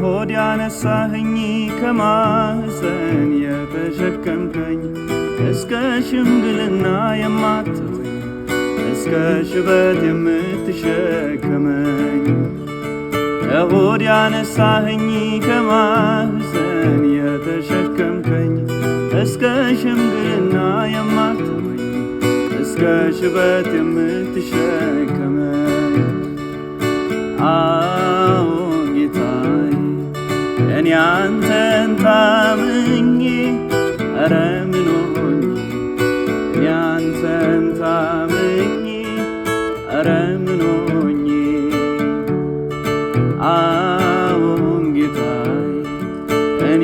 ከሆድ ያነሳኸኝ ከማህፀን የተሸከምከኝ እስከ ሽምግልና የማትተወኝ እስከ ሽበት የምትሸከመኝ ከሆድ ያነሳኸኝ ከማህፀን የተሸከምከኝ እስከ ሽምግልና የማትተወኝ እስከ ሽበት የምትሸከመኝ አዎን ጌታዬ እኔ አንተን ታምኜ ኧረ ምን ሆኜ እኔ አንተን ታምኜ ኧረ ምን ሆኜ አዎን ጌታዬ እኔ